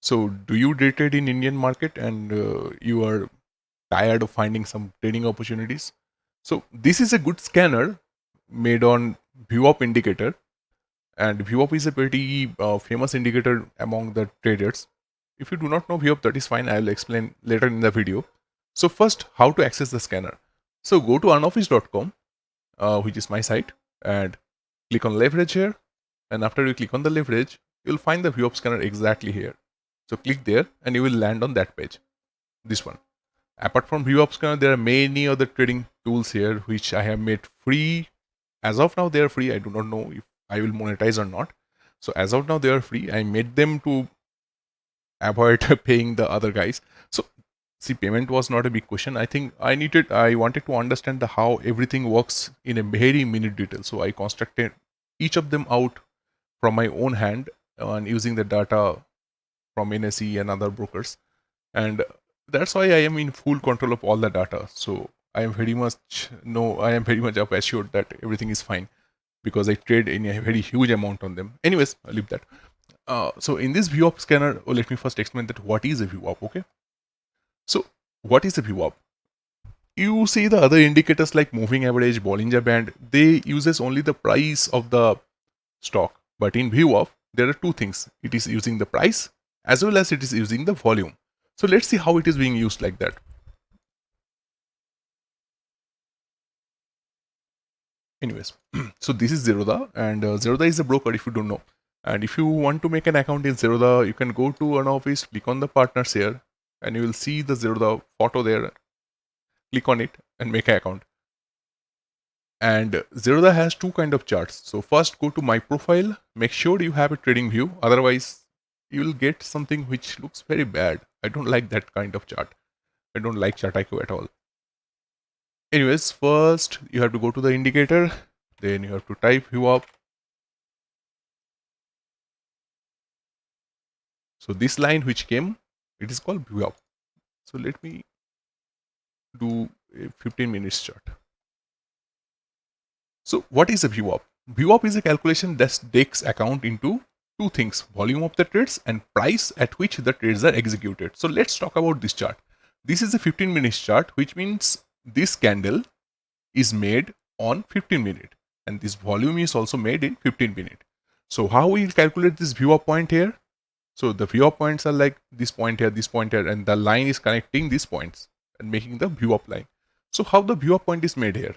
So do you day trade in Indian market and you are tired of finding some trading opportunities? So this is a good scanner made on VWAP indicator, and VWAP is a pretty famous indicator among the traders. If you do not know VWAP, that is fine. I will explain later in the video. So first, how to access the scanner. So go to unofficed.com, which is my site, and click on leverage here. And after you click on the leverage, you'll find the VWAP scanner exactly here. So click there and you will land on that page, this one. Apart from VWAP scanner, there are many other trading tools here which I have made free. As of now, they are free. I do not know if I will monetize or not. So as of now, they are free. I made them to avoid paying the other guys. So see, payment was not a big question. I think I wanted to understand how everything works in a very minute detail. So I constructed each of them out from my own hand and using the data from NSE and other brokers. And that's why I am in full control of all the data. So I am very much up assured that everything is fine because I trade in a very huge amount on them. Anyways, I'll leave that. So in this VWAP scanner, let me first explain that what is a VWAP, okay? So what is a VWAP? You see the other indicators like moving average, Bollinger Band, they uses only the price of the stock. But in VWAP, there are two things. It is using the price as well as it is using the volume. So let's see how it is being used like that. Anyways, so this is Zerodha, and Zerodha is a broker if you don't know. And if you want to make an account in Zerodha, you can go to Unofficed, click on the partners here, and you will see the Zerodha photo there. Click on it and make an account. And Zerodha has two kind of charts. So first, go to my profile. Make sure you have a trading view. Otherwise, you will get something which looks very bad. I don't like that kind of chart. I don't like ChartIQ at all. Anyways, first you have to go to the indicator, then you have to type VWAP. So this line which came, it is called VWAP. So let me do a 15 minutes chart. So what is a VWAP? VWAP is a calculation that takes account into two things: volume of the trades and price at which the trades are executed. So let's talk about this chart. This is a 15 minutes chart, which means this candle is made on 15 minutes and this volume is also made in 15 minutes. So how we calculate this VWAP point here? So the VWAP points are like this point here, and the line is connecting these points and making the VWAP line. So how the VWAP point is made here?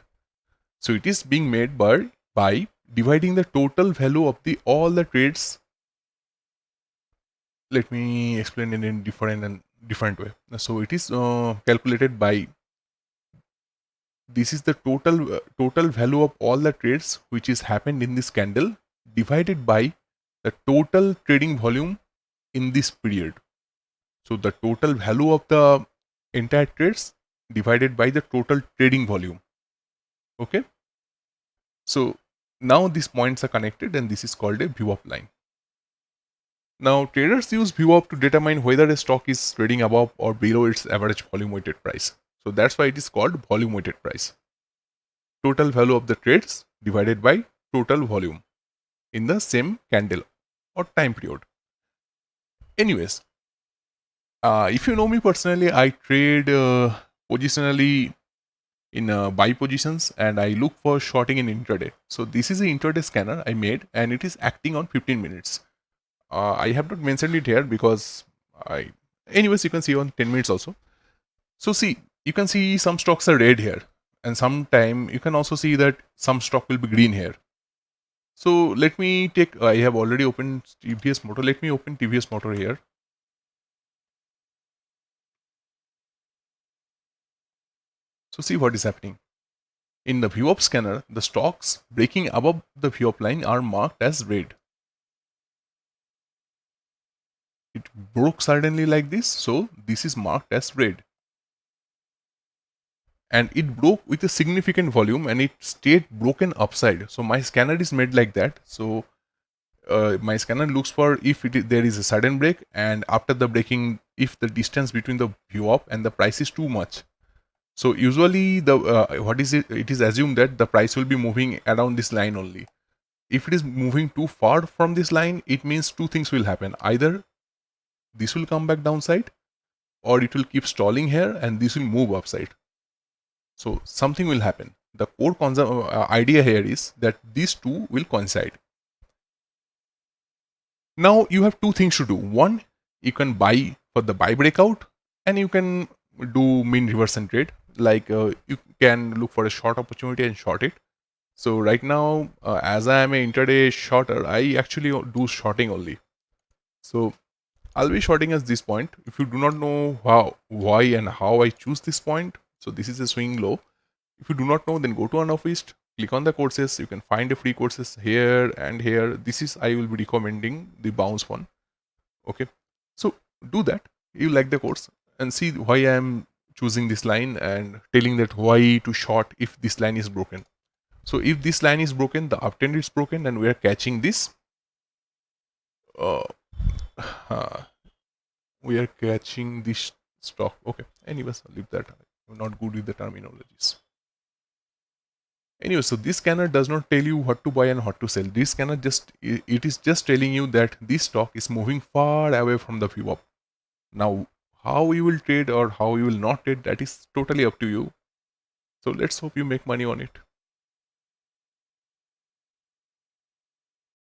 So it is being made by dividing the total value of all the trades. Let me explain it in different way. So it is calculated by, this is the total value of all the trades which is happened in this candle divided by the total trading volume in this period. So the total value of the entire trades divided by the total trading volume. Okay. So now these points are connected and this is called a VWAP line. Now traders use VWAP to determine whether a stock is trading above or below its average volume weighted price. So that's why it is called volume weighted price. Total value of the trades divided by total volume in the same candle or time period. Anyways, if you know me personally, I trade positionally in buy positions and I look for shorting in intraday. So this is an intraday scanner I made and it is acting on 15 minutes. I have not mentioned it here because anyways, you can see on 10 minutes also. So see, you can see some stocks are red here and sometime you can also see that some stock will be green here. So let me take, I have already opened TVS Motor. Let me open TVS Motor here. So see what is happening. In the VWAP scanner, the stocks breaking above the VWAP line are marked as red. It broke suddenly like this, so this is marked as red. And it broke with a significant volume and it stayed broken upside. So my scanner is made like that. So my scanner looks for if there is a sudden break, and after the breaking, if the distance between the VWAP and the price is too much. So usually the it is assumed that the price will be moving around this line only. If it is moving too far from this line, it means two things will happen. Either this will come back downside, or it will keep stalling here and this will move upside. So something will happen. The core idea here is that these two will coincide. Now you have two things to do. One, you can buy for the buy breakout, and you can do mean reversion trade. Like you can look for a short opportunity and short it. So right now, as I am an intraday shorter, I actually do shorting only. So I'll be shorting at this point. If you do not know how, why, and how I choose this point, so this is a swing low. If you do not know, then go to Unofficed, click on the courses. You can find the free courses here and here. This is, I will be recommending the bounce one. Okay, so do that. You like the course and see why I am choosing this line and telling that why to short if this line is broken. So if this line is broken, the uptrend is broken, and we are catching this. Uh, we are catching this stock. Okay. Anyways, I'll leave that. I'm not good with the terminologies. Anyway, so this scanner does not tell you what to buy and what to sell. This scanner it is just telling you that this stock is moving far away from the VWAP. Now, how you will trade or how you will not trade, that is totally up to you. So let's hope you make money on it.